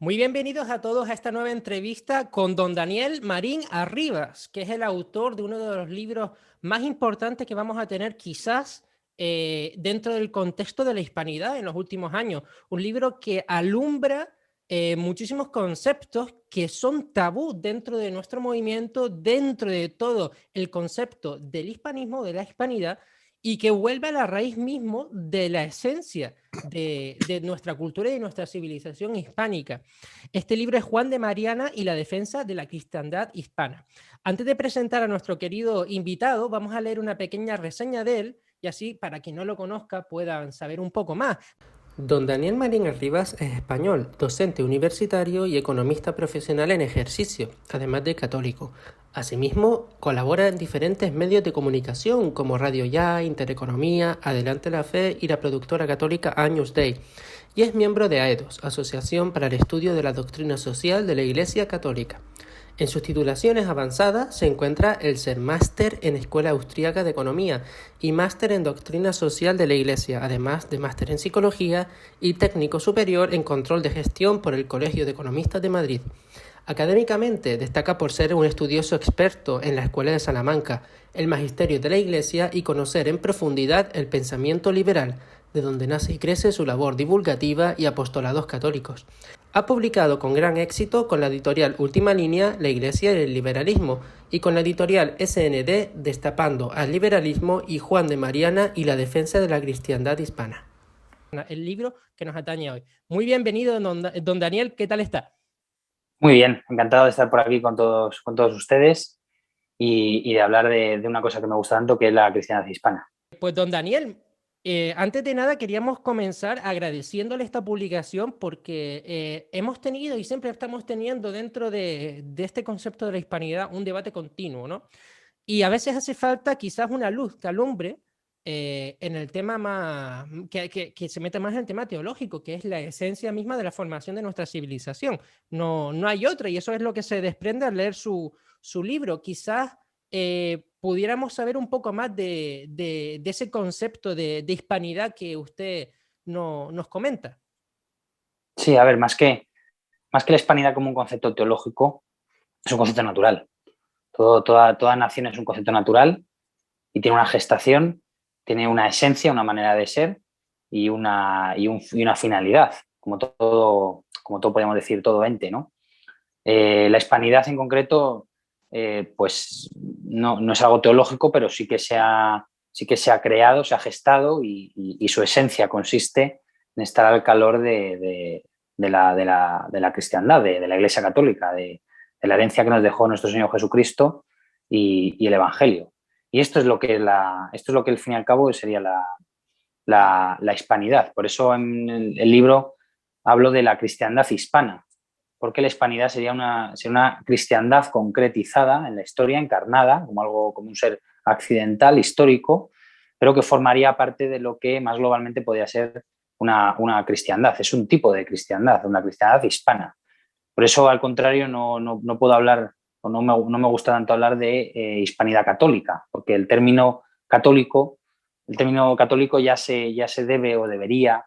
Muy bienvenidos a todos a esta nueva entrevista con don Daniel Marín Arribas, que es el autor de uno de los libros más importantes que vamos a tener quizás dentro del contexto de la hispanidad en los últimos años. Un libro que alumbra muchísimos conceptos que son tabú dentro de nuestro movimiento, dentro de todo el concepto del hispanismo, de la hispanidad, y que vuelve a la raíz mismo de la esencia de nuestra cultura y de nuestra civilización hispánica. Este libro es Juan de Mariana y la defensa de la cristiandad hispana. Antes de presentar a nuestro querido invitado, vamos a leer una pequeña reseña de él y así, para quien no lo conozca, puedan saber un poco más. Don Daniel Marín Arribas es español, docente universitario y economista profesional en ejercicio, además de católico. Asimismo, colabora en diferentes medios de comunicación como Radio Ya, Intereconomía, Adelante la Fe y la productora católica Agnus Dei, y es miembro de AEDOS, Asociación para el Estudio de la Doctrina Social de la Iglesia Católica. En sus titulaciones avanzadas se encuentra el ser máster en Escuela Austríaca de Economía y máster en Doctrina Social de la Iglesia, además de máster en Psicología y técnico superior en Control de Gestión por el Colegio de Economistas de Madrid. Académicamente destaca por ser un estudioso experto en la Escuela de Salamanca, el Magisterio de la Iglesia y conocer en profundidad el pensamiento liberal, de donde nace y crece su labor divulgativa y apostolados católicos. Ha publicado con gran éxito con la editorial Última Línea, La Iglesia y el Liberalismo, y con la editorial SND, Destapando al Liberalismo y Juan de Mariana y la defensa de la cristiandad hispana. El libro que nos atañe hoy. Muy bienvenido, don Daniel, ¿qué tal está? Muy bien, encantado de estar por aquí con todos ustedes y de hablar de una cosa que me gusta tanto, que es la cristiandad hispana. Pues don Daniel, antes de nada queríamos comenzar agradeciéndole esta publicación porque hemos tenido y siempre estamos teniendo dentro de este concepto de la hispanidad un debate continuo, ¿no? Y a veces hace falta quizás una luz que alumbre en el tema más, que se mete más en el tema teológico, que es la esencia misma de la formación de nuestra civilización. No hay otra, y eso es lo que se desprende al leer su libro. Quizás pudiéramos saber un poco más de ese concepto de hispanidad que usted nos comenta. Sí, a ver, más que la hispanidad como un concepto teológico, es un concepto natural. Toda nación es un concepto natural y tiene una gestación, tiene una esencia, una manera de ser y una finalidad, como todo podemos decir, todo ente, ¿no? La hispanidad en concreto, pues no es algo teológico, pero sí que se ha creado, se ha gestado y su esencia consiste en estar al calor de la cristiandad, de la Iglesia Católica, de la herencia que nos dejó nuestro Señor Jesucristo y el Evangelio. Y esto es lo que al fin y al cabo sería la hispanidad. Por eso en el libro hablo de la cristiandad hispana, porque la hispanidad sería una cristiandad concretizada en la historia, encarnada, como un ser accidental, histórico, pero que formaría parte de lo que más globalmente podría ser una cristiandad. Es un tipo de cristiandad, una cristiandad hispana. Por eso, al contrario, no puedo hablar, o no me gusta tanto hablar de hispanidad católica, porque el término católico ya se debe o debería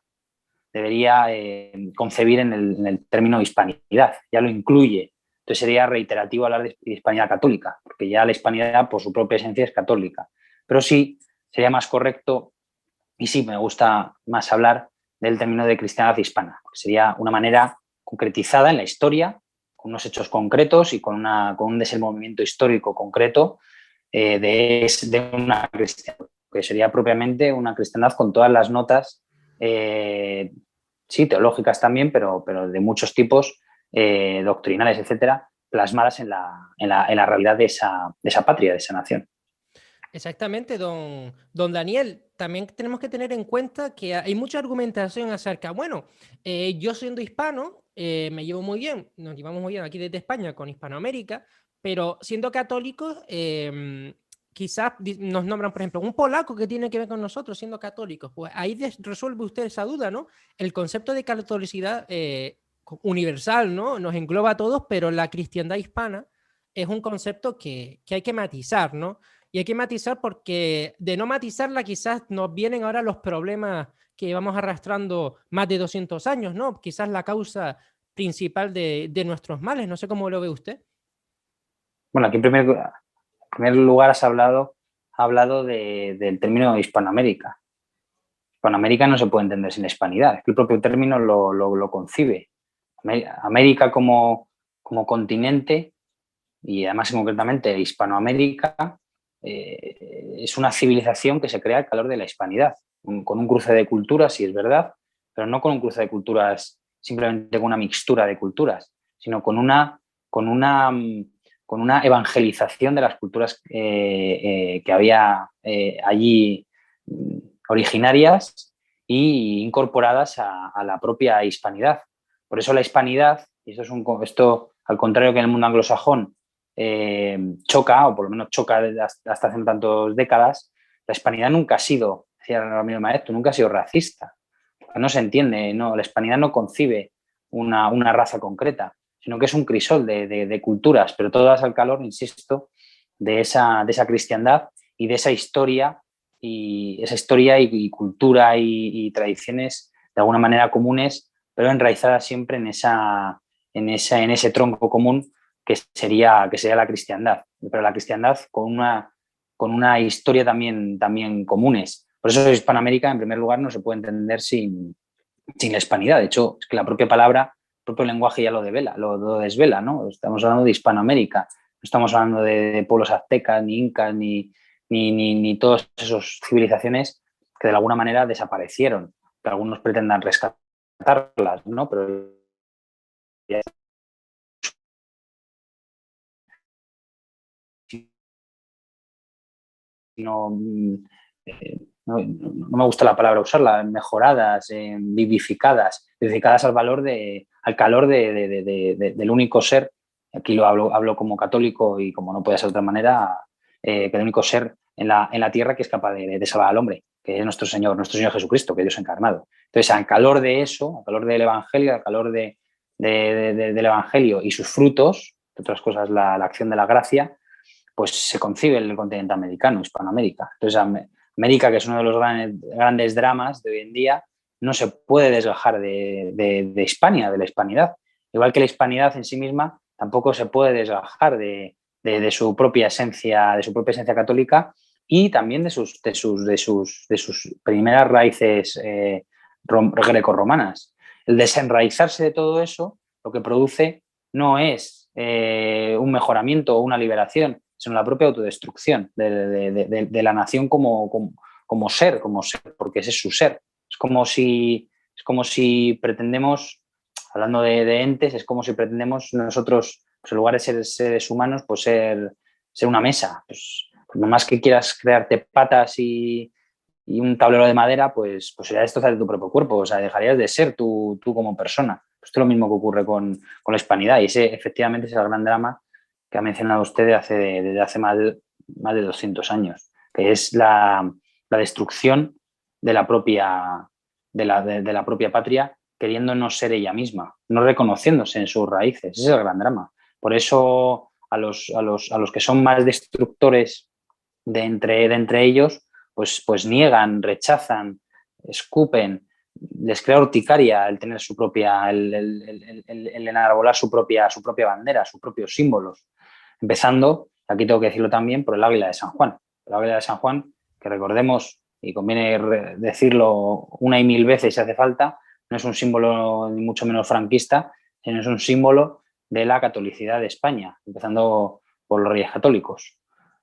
concebir en el término hispanidad, ya lo incluye. Entonces sería reiterativo hablar de hispanidad católica, porque ya la hispanidad por su propia esencia es católica. Pero sí sería más correcto, y sí me gusta más hablar del término de cristiandad hispana, porque sería una manera concretizada en la historia, con unos hechos concretos y con un desenvolvimiento histórico concreto de una cristiandad, que sería propiamente una cristiandad con todas las notas sí, teológicas también, pero de muchos tipos, doctrinales, etcétera, plasmadas en la realidad de esa patria, de esa nación. Exactamente, don Daniel. También tenemos que tener en cuenta que hay mucha argumentación acerca, bueno, yo siendo hispano, me llevo muy bien, nos llevamos muy bien aquí desde España con Hispanoamérica, pero siendo católicos, quizás nos nombran, por ejemplo, un polaco que tiene que ver con nosotros siendo católicos. Pues ahí resuelve usted esa duda, ¿no? El concepto de catolicidad universal, ¿no? Nos engloba a todos, pero la cristiandad hispana es un concepto que hay que matizar, ¿no? Y hay que matizar porque de no matizarla quizás nos vienen ahora los problemas que vamos arrastrando más de 200 años, ¿no? Quizás la causa principal de nuestros males. No sé cómo lo ve usted. Bueno, aquí en primer lugar has hablado del término Hispanoamérica. Hispanoamérica no se puede entender sin hispanidad, es que el propio término lo concibe. América como continente, y además concretamente Hispanoamérica, es una civilización que se crea al calor de la hispanidad, con un cruce de culturas, sí es verdad, pero no con un cruce de culturas simplemente con una mixtura de culturas, sino con una evangelización de las culturas que había allí originarias e incorporadas a la propia hispanidad. Por eso la hispanidad, y esto al contrario que en el mundo anglosajón, choca, o por lo menos choca hasta hace tantas décadas, la hispanidad nunca ha sido, decía Ramiro Maeztu, nunca ha sido racista. No se entiende, no, la hispanidad no concibe una raza concreta, sino que es un crisol de culturas, pero todas al calor, insisto, de esa cristiandad y de esa historia y cultura y tradiciones de alguna manera comunes, pero enraizadas siempre en ese tronco común que sería la cristiandad, pero la cristiandad con una historia también comunes. Por eso Hispanoamérica, en primer lugar, no se puede entender sin la hispanidad. De hecho, es que la propia palabra, el propio lenguaje ya lo desvela, ¿no? Estamos hablando de Hispanoamérica, no estamos hablando de pueblos aztecas, ni incas, ni todas esas civilizaciones que de alguna manera desaparecieron, que algunos pretendan rescatarlas, ¿no? Pero ya no, no me gusta la palabra usarla, mejoradas, vivificadas al calor del único ser. Aquí lo hablo como católico y como no puede ser de otra manera, que el único ser en la tierra que es capaz de salvar al hombre, que es nuestro Señor Jesucristo, que Dios ha encarnado. Entonces, al calor de eso, al calor del Evangelio, al calor del Evangelio y sus frutos, entre otras cosas la acción de la gracia, pues se concibe el continente americano, Hispanoamérica. Entonces, América, que es uno de los grandes dramas de hoy en día, no se puede desgajar de Hispania, de la hispanidad. Igual que la hispanidad en sí misma tampoco se puede desgajar de su propia esencia, católica y también de sus primeras raíces grecorromanas. El desenraizarse de todo eso lo que produce no es un mejoramiento o una liberación, sino la propia autodestrucción de la nación como ser, porque ese es su ser. Es como si pretendemos, hablando de entes, es como si pretendemos nosotros, pues en lugar de ser seres humanos, pues ser una mesa. Pues más que quieras crearte patas y un tablero de madera, pues sería destrozar de tu propio cuerpo, o sea, dejarías de ser tú como persona. Pues esto es lo mismo que ocurre con la hispanidad y ese efectivamente es el gran drama que ha mencionado usted desde hace más de 200 años, que es la destrucción de la propia patria, queriendo no ser ella misma, no reconociéndose en sus raíces. Ese es el gran drama. Por eso a los que son más destructores de entre ellos, pues niegan, rechazan, escupen, les crea urticaria el tener el enarbolar su propia bandera, sus propios símbolos. Empezando, aquí tengo que decirlo también, por el águila de San Juan. El águila de San Juan, que recordemos, y conviene decirlo una y mil veces si hace falta, no es un símbolo ni mucho menos franquista, sino es un símbolo de la catolicidad de España, empezando por los Reyes Católicos.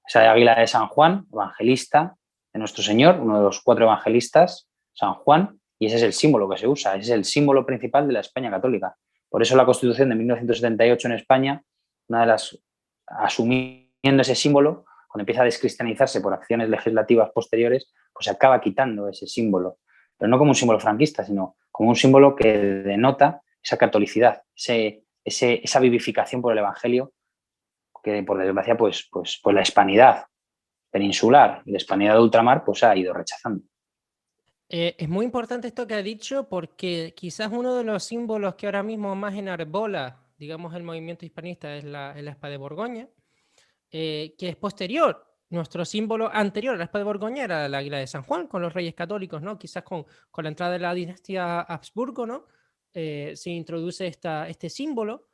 Esa águila de San Juan, evangelista de nuestro Señor, uno de los 4 evangelistas, San Juan, y ese es el símbolo que se usa, ese es el símbolo principal de la España católica. Por eso la Constitución de 1978 en España, asumiendo ese símbolo, cuando empieza a descristianizarse por acciones legislativas posteriores, pues se acaba quitando ese símbolo, pero no como un símbolo franquista, sino como un símbolo que denota esa catolicidad, esa vivificación por el Evangelio que por desgracia pues la hispanidad peninsular y la hispanidad de ultramar pues ha ido rechazando. Es muy importante esto que ha dicho porque quizás uno de los símbolos que ahora mismo más enarbola, digamos, el movimiento hispanista es la espada de Borgoña, que es posterior. Nuestro símbolo anterior a la espada de Borgoña era la águila de San Juan con los reyes católicos, ¿no? Quizás con la entrada de la dinastía Habsburgo, ¿no? se introduce este símbolo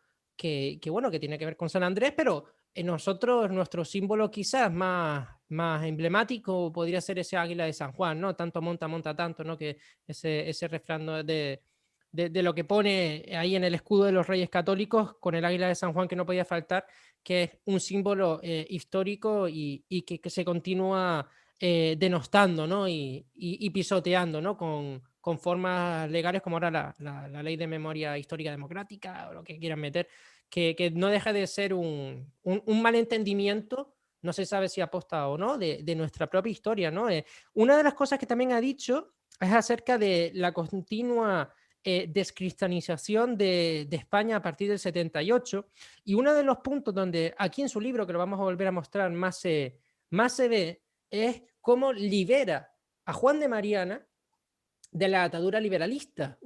bueno, que tiene que ver con San Andrés, pero en nosotros, nuestro símbolo quizás más emblemático podría ser ese águila de San Juan, ¿no? Tanto monta, monta tanto, ¿no? Que ese refrán, ¿no? de lo que pone ahí en el escudo de los Reyes Católicos con el águila de San Juan que no podía faltar, que es un símbolo histórico y que se continúa denostando, ¿no? y pisoteando, ¿no? Con formas legales como ahora la ley de memoria histórica democrática o lo que quieran meter, que no deja de ser un malentendimiento, no se sabe si aposta o no, de nuestra propia historia, ¿no? Una de las cosas que también ha dicho es acerca de la continua descristianización de España a partir del 78, y uno de los puntos donde aquí en su libro, que lo vamos a volver a mostrar, más se ve, es cómo libera a Juan de Mariana de la atadura liberalista.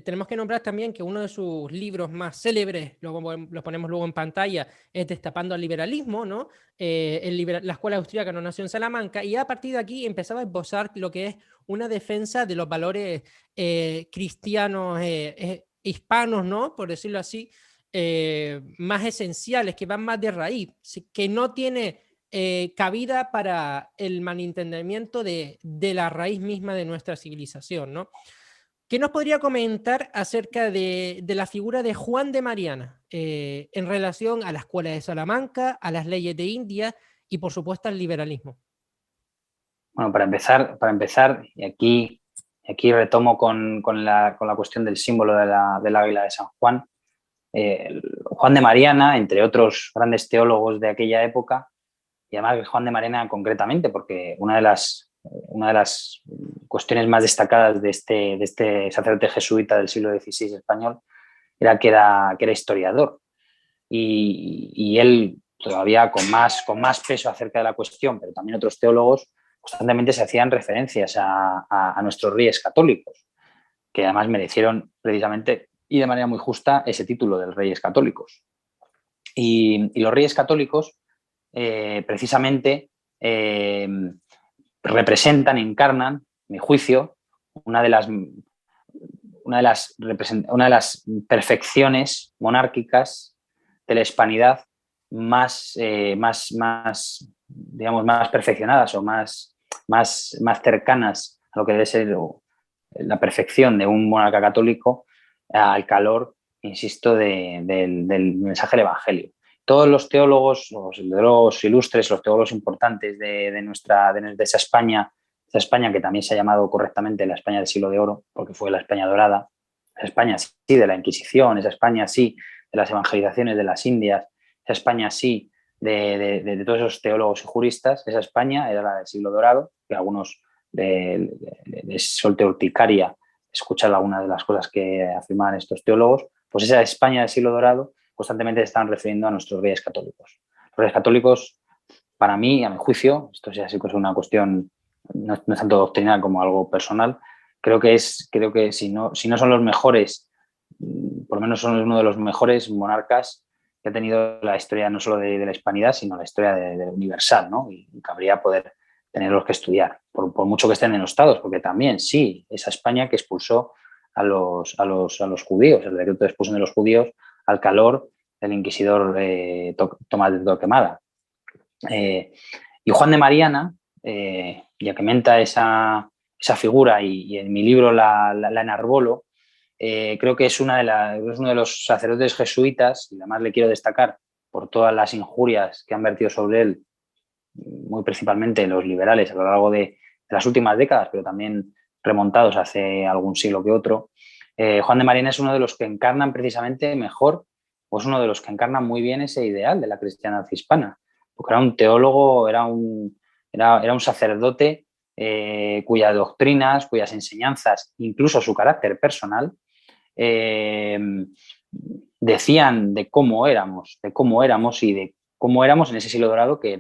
Tenemos que nombrar también que uno de sus libros más célebres, lo ponemos luego en pantalla, es Destapando al liberalismo, ¿no? La escuela austríaca no nació en Salamanca, y a partir de aquí empezaba a esbozar lo que es una defensa de los valores cristianos, hispanos, ¿no? Por decirlo así, más esenciales, que van más de raíz, que no tiene cabida para el malentendimiento de la raíz misma de nuestra civilización, ¿no? ¿Qué nos podría comentar acerca de la figura de Juan de Mariana en relación a la escuela de Salamanca, a las leyes de India y, por supuesto, al liberalismo? Bueno, para empezar, y aquí retomo con la cuestión del símbolo del águila de San Juan. Juan de Mariana, entre otros grandes teólogos de aquella época, y además Juan de Mariana concretamente, porque una de las cuestiones más destacadas de este sacerdote jesuita del siglo XVI español era que era historiador, y él todavía con más peso acerca de la cuestión, pero también otros teólogos constantemente se hacían referencias a nuestros reyes católicos, que además merecieron precisamente y de manera muy justa ese título de reyes católicos. Y los reyes católicos precisamente representan, encarnan, a mi juicio, una de las perfecciones monárquicas de la hispanidad digamos, más perfeccionadas o más cercanas a lo que debe ser la perfección de un monarca católico, al calor, insisto, del mensaje del Evangelio. Todos los teólogos, los ilustres, los teólogos importantes de esa España que también se ha llamado correctamente la España del siglo de oro, porque fue la España dorada, esa España sí de la Inquisición, esa España sí de las evangelizaciones de las Indias, esa España sí de todos esos teólogos y juristas. Esa España era la del siglo dorado, que algunos de solte urticaria escuchar algunas de las cosas que afirmaban estos teólogos. Pues esa España del siglo dorado constantemente se están refiriendo a nuestros reyes católicos. Los reyes católicos, para mí, a mi juicio, esto sí es una cuestión, no es tanto doctrinal como algo personal, creo que si no son los mejores, por lo menos son uno de los mejores monarcas que ha tenido la historia no solo de la hispanidad, sino la historia de universal, ¿no? Y cabría poder tenerlos que estudiar, por mucho que estén enostados, porque también, sí, esa España que expulsó a los judíos, el decreto de expulsión de los judíos al calor del inquisidor Tomás de Torquemada. Y Juan de Mariana, ya que menta esa figura, y en mi libro la enarbolo, creo que es uno de los sacerdotes jesuitas, y además le quiero destacar por todas las injurias que han vertido sobre él, muy principalmente los liberales a lo largo de las últimas décadas, pero también remontados hace algún siglo que otro. Juan de Mariana es uno de los que encarnan precisamente mejor, o es uno de los que encarnan muy bien ese ideal de la cristiandad hispana, porque era un teólogo, era un sacerdote cuyas doctrinas, cuyas enseñanzas, incluso su carácter personal, decían de cómo éramos y de cómo éramos en ese siglo dorado que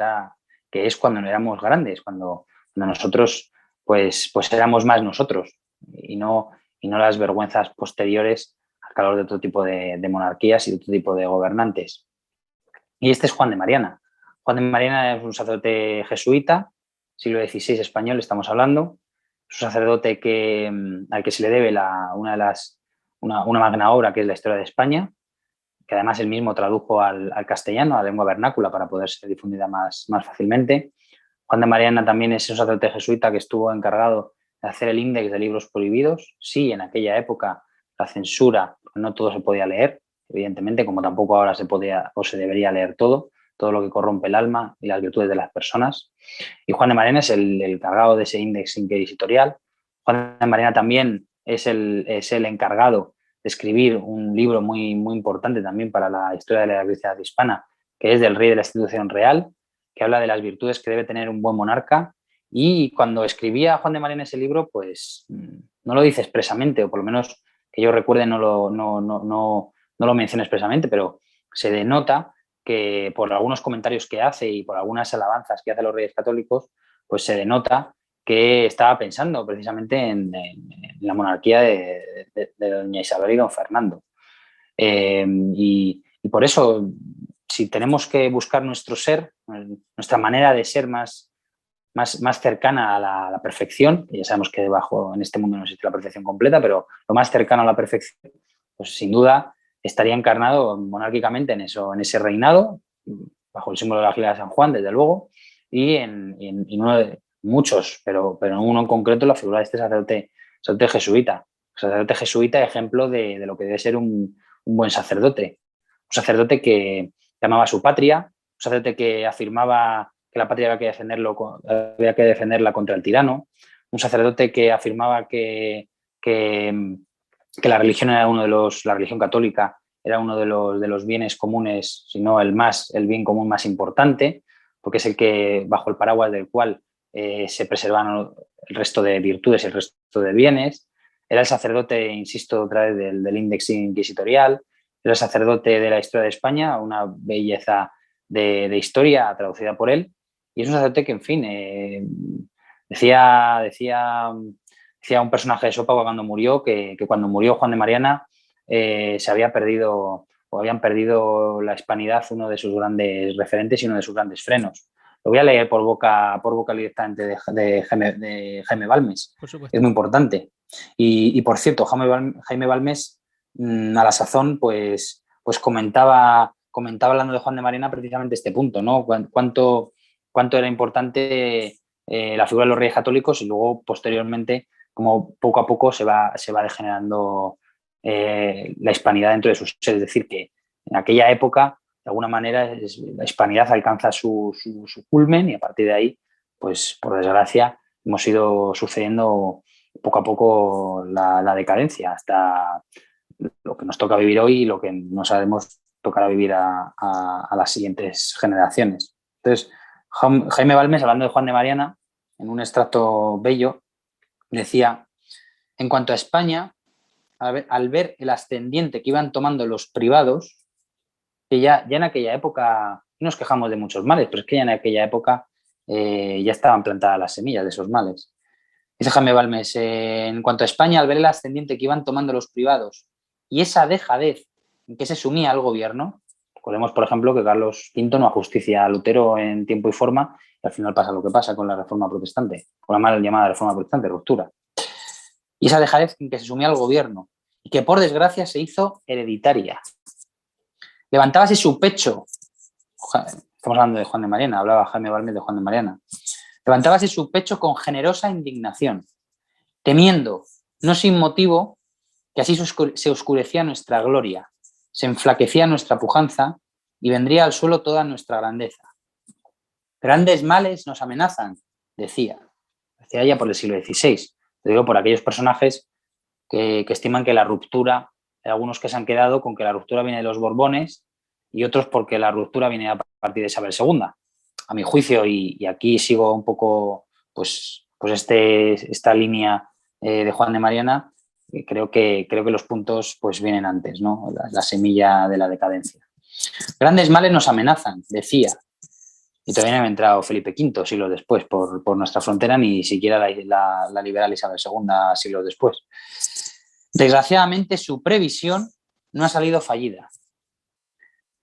es cuando no éramos grandes, cuando nosotros pues éramos más nosotros y no las vergüenzas posteriores al calor de otro tipo de monarquías y de otro tipo de gobernantes. Y este es Juan de Mariana. Juan de Mariana es un sacerdote jesuita, siglo XVI español estamos hablando. Es un sacerdote al que se le debe una una magna obra que es la Historia de España, que además él mismo tradujo al castellano, a la lengua vernácula, para poder ser difundida más fácilmente. Juan de Mariana también es un sacerdote jesuita que estuvo encargado de hacer el índex de libros prohibidos. Sí, en aquella época la censura, no todo se podía leer, evidentemente, como tampoco ahora se podía o se debería leer todo lo que corrompe el alma y las virtudes de las personas. Y Juan de Mariana es el encargado de ese índex inquisitorial. Juan de Mariana también es el encargado de escribir un libro muy importante también para la historia de la cristiandad hispana, que es del Rey de la Institución Real, que habla de las virtudes que debe tener un buen monarca. Y cuando escribía Juan de Mariana ese libro, pues no lo dice expresamente, o por lo menos que yo recuerde no lo menciona expresamente, pero se denota que por algunos comentarios que hace y por algunas alabanzas que hace a los reyes católicos, pues se denota que estaba pensando precisamente en la monarquía de doña Isabel y don Fernando. Y por eso, si tenemos que buscar nuestro ser, nuestra manera de ser más cercana a la perfección, y ya sabemos que en este mundo no existe la perfección completa, pero lo más cercano a la perfección, pues sin duda estaría encarnado monárquicamente en ese reinado, bajo el símbolo de la Águila de San Juan, desde luego, y en uno de muchos, pero en uno en concreto, la figura de este sacerdote jesuita. Sacerdote jesuita, ejemplo de lo que debe ser un buen sacerdote. Un sacerdote que amaba a su patria, un sacerdote que afirmaba que la patria había que defenderla contra el tirano, un sacerdote que afirmaba que la religión era la religión católica era uno de los bienes comunes, si no el bien común más importante, porque es el que, bajo el paraguas del cual se preservan el resto de virtudes y el resto de bienes. Era el sacerdote, insisto, otra vez del índex inquisitorial, era el sacerdote de la historia de España, una belleza de historia traducida por él, y es un sacerdote que, en fin, decía un personaje de Sopa cuando murió, que cuando murió Juan de Mariana se había perdido o habían perdido la hispanidad uno de sus grandes referentes y uno de sus grandes frenos. Lo voy a leer por boca directamente de Jaime Balmes. Por supuesto. Es muy importante. Y por cierto, Jaime Balmes, a la sazón, pues comentaba hablando de Juan de Mariana precisamente este punto, ¿no? Cuánto era importante la figura de los reyes católicos, y luego posteriormente como poco a poco se va degenerando la hispanidad dentro de sus seres. Es decir, que en aquella época, de alguna manera, la hispanidad alcanza su culmen, y a partir de ahí, pues por desgracia, hemos ido sucediendo poco a poco la decadencia hasta lo que nos toca vivir hoy y lo que no sabemos tocará vivir a las siguientes generaciones. Entonces, Jaime Balmes, hablando de Juan de Mariana, en un extracto bello, decía: en cuanto a España, al ver el ascendiente que iban tomando los privados, que ya en aquella época, no nos quejamos de muchos males, pero es que ya en aquella época ya estaban plantadas las semillas de esos males. Dice Jaime Balmes: en cuanto a España, al ver el ascendiente que iban tomando los privados y esa dejadez en que se sumía al gobierno, recordemos, por ejemplo, que Carlos V no ajusticia a Lutero en tiempo y forma, y al final pasa lo que pasa con la reforma protestante, con la mal llamada reforma protestante, ruptura. Y esa dejadez en que se sumía al gobierno y que, por desgracia, se hizo hereditaria. Levantábase su pecho, estamos hablando de Juan de Mariana, hablaba Jaime Balmes de Juan de Mariana, levantábase su pecho con generosa indignación, temiendo, no sin motivo, que así se oscurecía nuestra gloria, se enflaquecía nuestra pujanza y vendría al suelo toda nuestra grandeza. Grandes males nos amenazan, decía ya por el siglo XVI. Lo digo por aquellos personajes que estiman que la ruptura, hay algunos que se han quedado con que la ruptura viene de los Borbones y otros porque la ruptura viene a partir de Isabel II. A mi juicio, y aquí sigo un poco pues esta línea de Juan de Mariana, creo que los puntos pues vienen antes, ¿no? La semilla de la decadencia. Grandes males nos amenazan, decía. Y todavía no ha entrado Felipe V siglos después por nuestra frontera, ni siquiera la liberal Isabel II siglos después. Desgraciadamente, su previsión no ha salido fallida.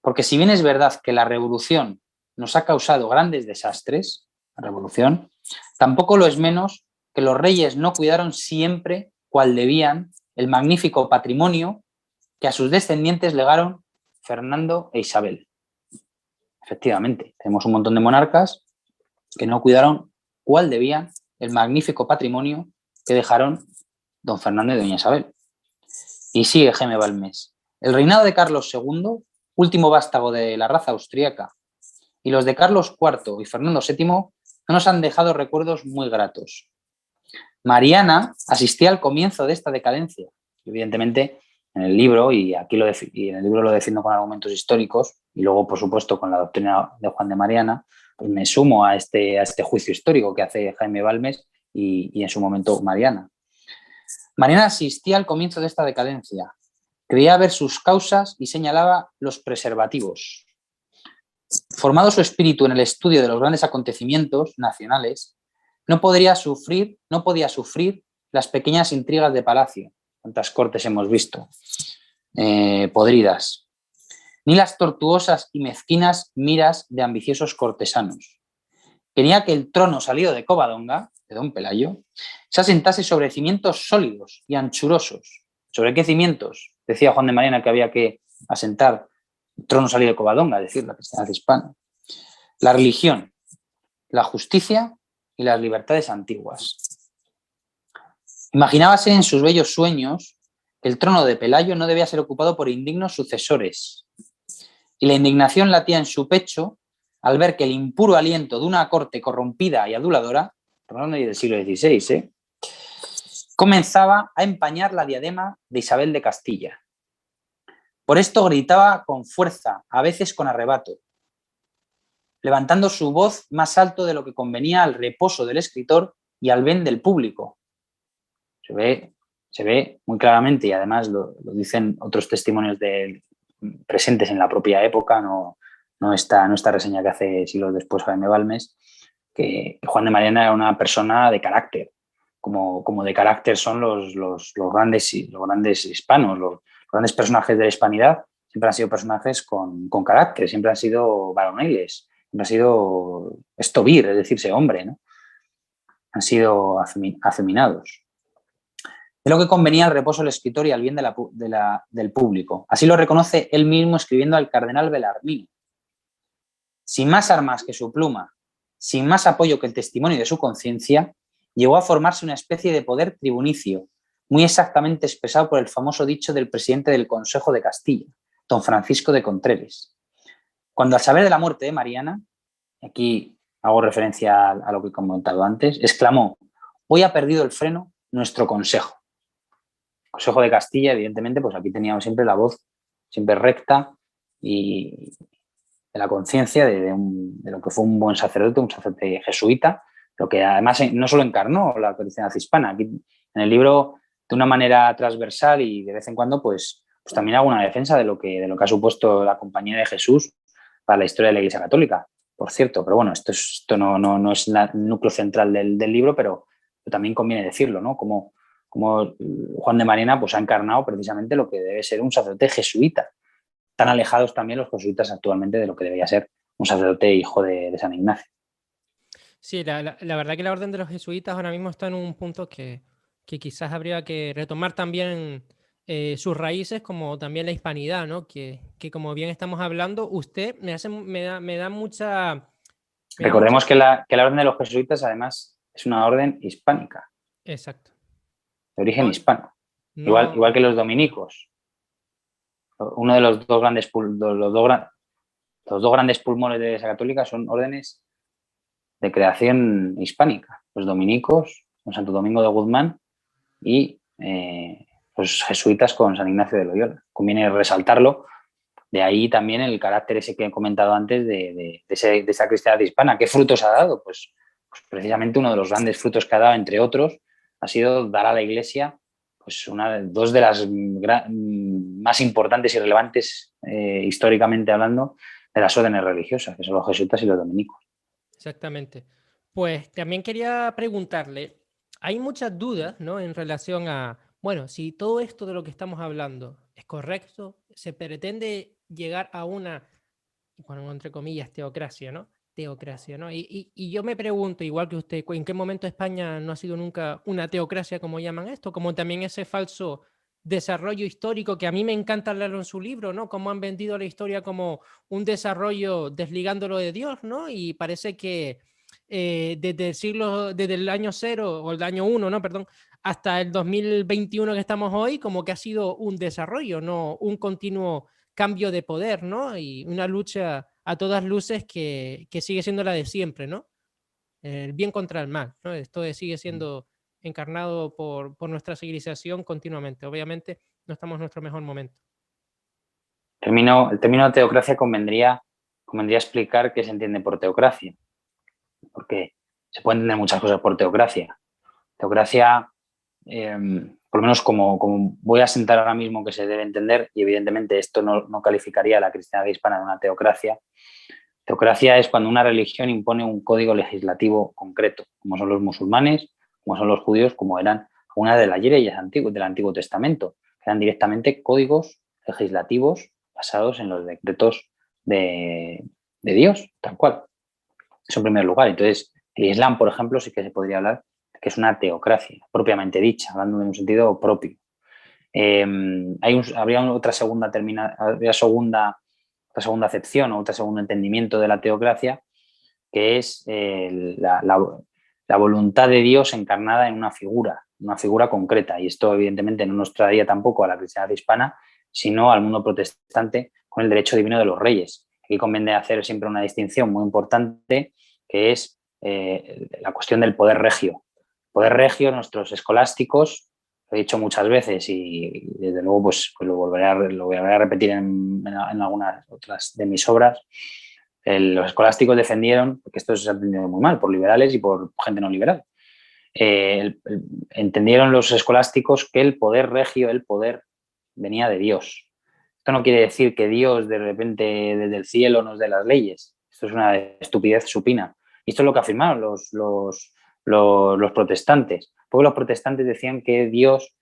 Porque si bien es verdad que la revolución nos ha causado grandes desastres, la revolución, tampoco lo es menos que los reyes no cuidaron siempre, cual debían, el magnífico patrimonio que a sus descendientes legaron Fernando e Isabel. Efectivamente, tenemos un montón de monarcas que no cuidaron cuál debían el magnífico patrimonio que dejaron don Fernando y doña Isabel. Y sigue Jaime Balmes. El reinado de Carlos II, último vástago de la raza austríaca, y los de Carlos IV y Fernando VII no nos han dejado recuerdos muy gratos. Mariana asistía al comienzo de esta decadencia. Evidentemente, en el libro, y en el libro lo defiendo con argumentos históricos, y luego, por supuesto, con la doctrina de Juan de Mariana, pues me sumo a este juicio histórico que hace Jaime Balmes y en su momento Mariana. Mariana asistía al comienzo de esta decadencia, creía ver sus causas y señalaba los preservativos. Formado su espíritu en el estudio de los grandes acontecimientos nacionales, no podía sufrir las pequeñas intrigas de palacio, cuántas cortes hemos visto, podridas, ni las tortuosas y mezquinas miras de ambiciosos cortesanos. Quería que el trono salido de Covadonga, de don Pelayo, se asentase sobre cimientos sólidos y anchurosos. ¿Sobre qué cimientos? Decía Juan de Mariana que había que asentar el trono salido de Covadonga, es decir, la cristiandad hispana. La religión, la justicia y las libertades antiguas. Imaginábase en sus bellos sueños que el trono de Pelayo no debía ser ocupado por indignos sucesores. Y la indignación latía en su pecho al ver que el impuro aliento de una corte corrompida y aduladora, hablando del siglo XVI, comenzaba a empañar la diadema de Isabel de Castilla. Por esto gritaba con fuerza, a veces con arrebato, levantando su voz más alto de lo que convenía al reposo del escritor y al bien del público. Se ve muy claramente, y además lo dicen otros testimonios presentes en la propia época, no esta reseña que hace siglos después Jaime Balmes, que Juan de Mariana era una persona de carácter, como de carácter son los grandes hispanos, los grandes personajes de la hispanidad, siempre han sido personajes con carácter, siempre han sido varoniles, siempre han sido estovir, es decirse hombre, ¿no? Han sido afeminados. De lo que convenía al reposo del escritor y al bien del público. Así lo reconoce él mismo escribiendo al cardenal Bellarmino. Sin más armas que su pluma, sin más apoyo que el testimonio de su conciencia, llegó a formarse una especie de poder tribunicio, muy exactamente expresado por el famoso dicho del presidente del Consejo de Castilla, don Francisco de Contreras. Cuando al saber de la muerte de Mariana, aquí hago referencia a lo que he comentado antes, exclamó: hoy ha perdido el freno nuestro consejo. Consejo de Castilla, evidentemente, pues aquí teníamos siempre la voz siempre recta y de la conciencia de lo que fue un buen sacerdote, un sacerdote jesuita, lo que además no solo encarnó la cristiandad hispana. Aquí en el libro, de una manera transversal y de vez en cuando, pues también hago una defensa de lo que ha supuesto la Compañía de Jesús para la historia de la Iglesia Católica, por cierto. Pero bueno, esto no es el núcleo central del libro, pero también conviene decirlo, ¿no? Como Juan de Mariana pues ha encarnado precisamente lo que debe ser un sacerdote jesuita. Tan alejados también los jesuitas actualmente de lo que debería ser un sacerdote hijo de San Ignacio. Sí, la verdad que la orden de los jesuitas ahora mismo está en un punto que quizás habría que retomar también sus raíces, como también la hispanidad, ¿no? Que como bien estamos hablando, usted me da mucha... Recordemos que la orden de los jesuitas además es una orden hispánica. Exacto. De origen hispano. Igual que los dominicos. Uno de los dos grandes pulmones de la Iglesia Católica son órdenes de creación hispánica. Los dominicos con Santo Domingo de Guzmán y los jesuitas con San Ignacio de Loyola. Conviene resaltarlo. De ahí también el carácter ese que he comentado antes de esa cristiandad hispana. ¿Qué frutos ha dado? Pues precisamente uno de los grandes frutos que ha dado, entre otros, ha sido dar a la Iglesia pues dos de las más importantes y relevantes históricamente hablando de las órdenes religiosas, que son los jesuitas y los dominicos. Exactamente. Pues también quería preguntarle, hay muchas dudas, ¿no? En relación a, bueno, si todo esto de lo que estamos hablando es correcto, se pretende llegar a una, bueno, entre comillas, teocracia, ¿no? Teocracia, ¿no? Y yo me pregunto, igual que usted, ¿en qué momento España no ha sido nunca una teocracia, como llaman esto? Como también ese falso desarrollo histórico, que a mí me encanta leerlo en su libro, ¿no? Cómo han vendido la historia como un desarrollo desligándolo de Dios, ¿no? Y parece que desde el año cero o el año uno, ¿no? Perdón, hasta el 2021 que estamos hoy, como que ha sido un desarrollo, ¿no? Un continuo cambio de poder, ¿no? Y una lucha a todas luces que sigue siendo la de siempre, ¿no? El bien contra el mal, ¿no? Esto sigue siendo encarnado por nuestra civilización continuamente. Obviamente no estamos en nuestro mejor momento. El término teocracia convendría explicar qué se entiende por teocracia, porque se pueden entender muchas cosas por teocracia. Teocracia, por lo menos como voy a sentar ahora mismo que se debe entender, y evidentemente esto no calificaría a la cristiandad hispana de una teocracia. Teocracia es cuando una religión impone un código legislativo concreto, como son los musulmanes, como son los judíos, como eran una de las leyes antiguas del Antiguo Testamento, que eran directamente códigos legislativos basados en los decretos de Dios, tal cual. Eso en primer lugar. Entonces, el Islam, por ejemplo, sí que se podría hablar de que es una teocracia, propiamente dicha, hablando en un sentido propio. Habría otra segunda acepción o otro segundo entendimiento de la teocracia, que es la voluntad de Dios encarnada en una figura concreta. Y esto, evidentemente, no nos traería tampoco a la cristiandad hispana, sino al mundo protestante con el derecho divino de los reyes. Aquí conviene hacer siempre una distinción muy importante, que es la cuestión del poder regio. Poder regio, nuestros escolásticos, lo he dicho muchas veces y desde luego pues lo volveré a repetir en algunas otras de mis obras. Los escolásticos defendieron, porque esto se ha entendido muy mal por liberales y por gente no liberal, entendieron los escolásticos que el poder regio, el poder venía de Dios. Esto no quiere decir que Dios de repente desde el cielo nos dé las leyes. Esto es una estupidez supina. Y esto es lo que afirmaron los protestantes. Porque los protestantes decían que Dios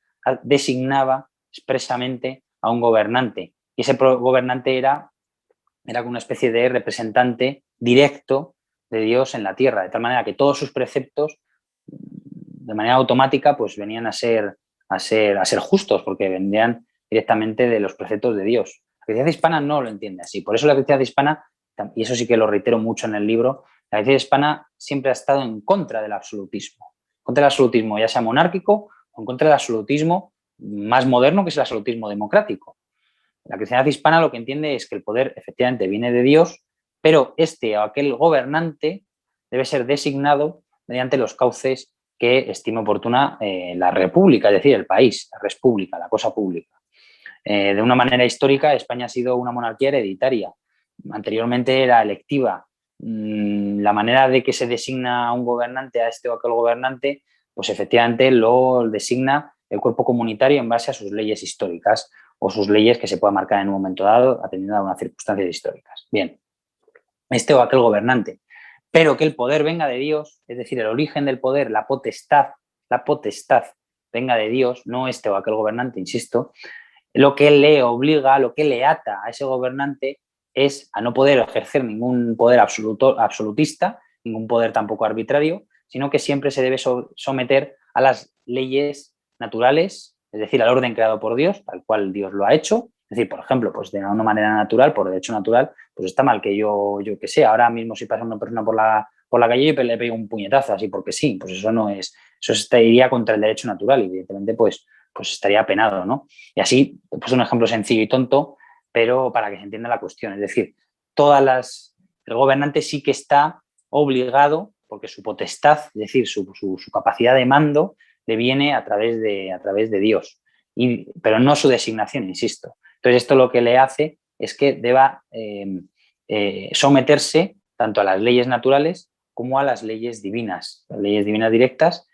designaba expresamente a un gobernante. Y ese gobernante era como una especie de representante directo de Dios en la tierra, de tal manera que todos sus preceptos, de manera automática, pues venían a ser justos, porque vendían directamente de los preceptos de Dios. La cristiandad hispana no lo entiende así. Por eso la cristiandad hispana, y eso sí que lo reitero mucho en el libro, la cristiandad hispana siempre ha estado en contra del absolutismo. Contra el absolutismo, ya sea monárquico, o en contra del absolutismo más moderno, que es el absolutismo democrático. La cristiandad hispana lo que entiende es que el poder efectivamente viene de Dios, pero este o aquel gobernante debe ser designado mediante los cauces que estime oportuna la república, es decir, el país, la res pública, la cosa pública. De una manera histórica, España ha sido una monarquía hereditaria. Anteriormente era electiva. La manera de que se designa a un gobernante, a este o aquel gobernante, pues efectivamente lo designa el cuerpo comunitario en base a sus leyes históricas o sus leyes que se puedan marcar en un momento dado atendiendo a unas circunstancias históricas. Bien, este o aquel gobernante. Pero que el poder venga de Dios, es decir, el origen del poder, la potestad venga de Dios, no este o aquel gobernante, insisto, lo que le obliga, lo que le ata a ese gobernante es a no poder ejercer ningún poder absolutista, ningún poder tampoco arbitrario, sino que siempre se debe someter a las leyes naturales, es decir, al orden creado por Dios, tal cual Dios lo ha hecho. Es decir, por ejemplo, pues de una manera natural, por derecho natural, pues está mal que yo que sé, ahora mismo si pasa una persona por la calle y le pego un puñetazo así porque sí, pues eso no es, eso estaría contra el derecho natural y evidentemente pues estaría penado, ¿no? Y así, he puesto un ejemplo sencillo y tonto, pero para que se entienda la cuestión. Es decir, el gobernante sí que está obligado, porque su potestad, es decir, su capacidad de mando, le viene a través de Dios, pero no su designación, insisto. Entonces, esto lo que le hace es que deba someterse tanto a las leyes naturales como a las leyes divinas directas,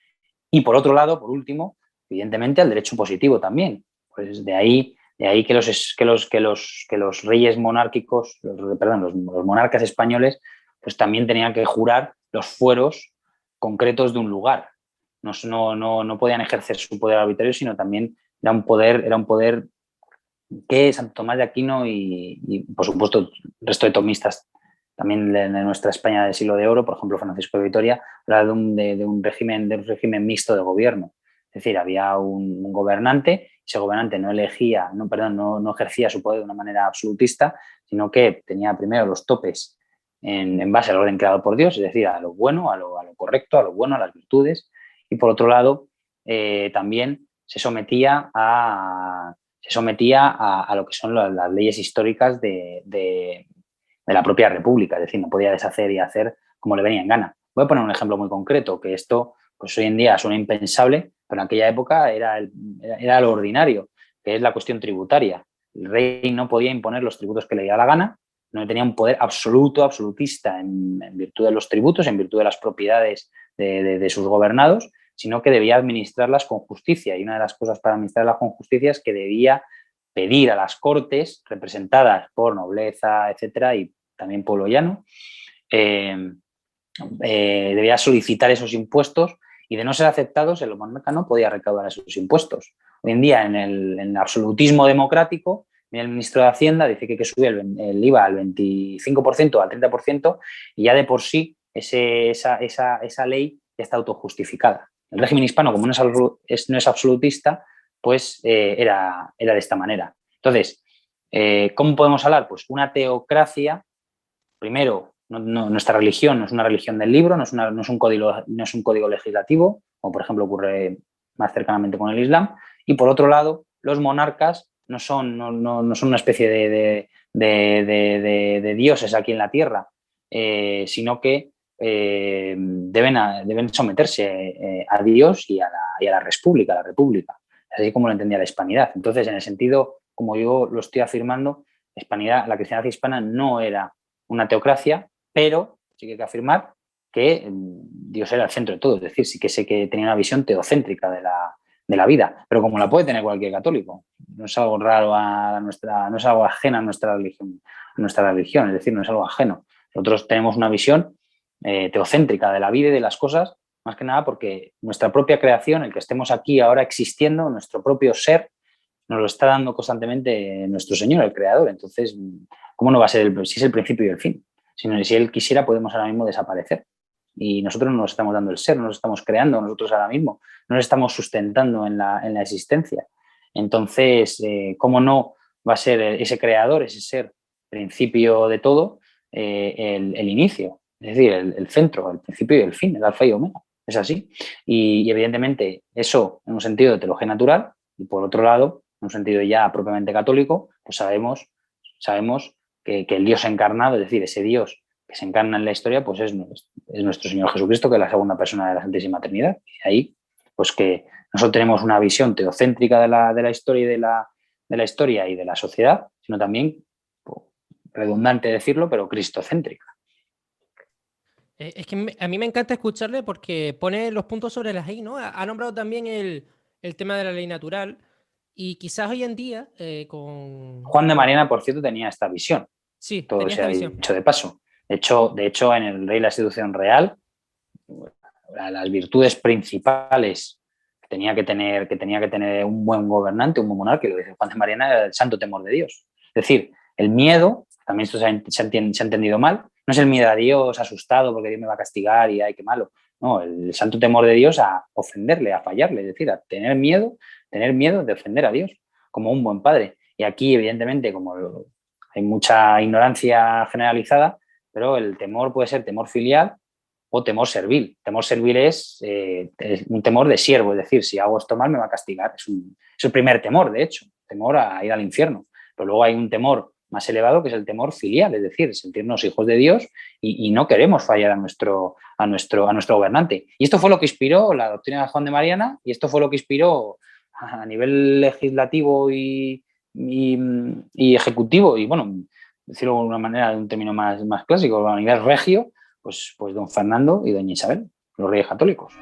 y por otro lado, por último, evidentemente al derecho positivo también. Pues de ahí que los reyes monárquicos, los monarcas españoles, pues también tenían que jurar los fueros concretos de un lugar. No podían ejercer su poder arbitrario, sino también era un poder que Santo Tomás de Aquino y por supuesto el resto de tomistas también de nuestra España del siglo de oro, por ejemplo Francisco de Vitoria, habla de un régimen mixto de gobierno. Es decir, había un gobernante, ese gobernante no elegía, no ejercía su poder de una manera absolutista, sino que tenía primero los topes en base al orden creado por Dios, es decir, a lo bueno, a lo correcto, a lo bueno, a las virtudes, y por otro lado, también se sometía a lo que son las leyes históricas de la propia república, es decir, no podía deshacer y hacer como le venía en gana. Voy a poner un ejemplo muy concreto, que esto pues hoy en día suena impensable, pero en aquella época era lo ordinario, que es la cuestión tributaria. El rey no podía imponer los tributos que le diera la gana, no tenía un poder absolutista en virtud de los tributos, en virtud de las propiedades de sus gobernados, sino que debía administrarlas con justicia. Y una de las cosas para administrarlas con justicia es que debía pedir a las cortes, representadas por nobleza, etcétera, y también pueblo llano, debía solicitar esos impuestos, y de no ser aceptados, el monarca no podía recaudar esos impuestos. Hoy en día, en el absolutismo democrático, el ministro de Hacienda dice que sube el IVA al 25%, al 30%, y ya de por sí esa ley ya está autojustificada. El régimen hispano, como no es absolutista, pues era de esta manera. Entonces, ¿cómo podemos hablar? Pues una teocracia, primero, nuestra religión no es una religión del libro, no es un código legislativo, como por ejemplo ocurre más cercanamente con el Islam, y por otro lado, los monarcas no son una especie de dioses aquí en la tierra, sino que deben someterse a Dios y a la república, así como lo entendía la hispanidad. Entonces, en el sentido, como yo lo estoy afirmando, la cristiandad hispana no era una teocracia, pero sí que hay que afirmar que Dios era el centro de todo, es decir, sí que sé que tenía una visión teocéntrica de la vida, pero como la puede tener cualquier católico. No es algo raro no es algo ajeno a nuestra religión, es decir, no es algo ajeno. Nosotros tenemos una visión teocéntrica de la vida y de las cosas, más que nada porque nuestra propia creación, el que estemos aquí ahora existiendo, nuestro propio ser, nos lo está dando constantemente nuestro Señor, el Creador. Entonces, ¿cómo no va a ser si es el principio y el fin? Si Él quisiera, podemos ahora mismo desaparecer. Y nosotros no nos estamos dando el ser, no nos estamos creando nosotros ahora mismo, no nos estamos sustentando en la existencia. Entonces, ¿cómo no va a ser ese creador, ese ser principio de todo, el inicio? Es decir, el centro, el principio y el fin, el alfa y omega. Es así. Y evidentemente eso en un sentido de teología natural, y por otro lado, en un sentido ya propiamente católico, pues sabemos que el Dios encarnado, es decir, ese Dios que se encarna en la historia, pues es nuestro Señor Jesucristo, que es la segunda persona de la Santísima Trinidad. Y ahí, pues que nosotros tenemos una visión teocéntrica de la historia y de la historia y de la sociedad, sino también, pues, redundante decirlo, pero cristocéntrica. Es que a mí me encanta escucharle porque pone los puntos sobre las I, ¿no? Ha nombrado también el tema de la ley natural, y quizás hoy en día con... Juan de Mariana, por cierto, tenía esta visión. Sí, todo tenía se esta ha visión. dicho de paso. De hecho, en el Rey y la Seducción Real, las virtudes principales que tenía que tener un buen gobernante, un buen monarca, y lo dice Juan de Mariana, era el santo temor de Dios. Es decir, el miedo, también esto se ha entendido mal, no es el miedo a Dios asustado porque Dios me va a castigar y ay, qué malo. No, el santo temor de Dios a ofenderle, a fallarle, es decir, a tener miedo de ofender a Dios, como un buen padre. Y aquí, evidentemente, como hay mucha ignorancia generalizada, pero el temor puede ser temor filial o temor servil. Temor servil es un temor de siervo, es decir, si hago esto mal me va a castigar. Es el primer temor, de hecho, temor a ir al infierno. Pero luego hay un temor más elevado que es el temor filial, es decir, sentirnos hijos de Dios y no queremos fallar a nuestro gobernante. Y esto fue lo que inspiró la doctrina de Juan de Mariana, y esto fue lo que inspiró a nivel legislativo y ejecutivo, y bueno, decirlo de una manera, de un término más clásico, a nivel regio, pues don Fernando y doña Isabel, los reyes católicos.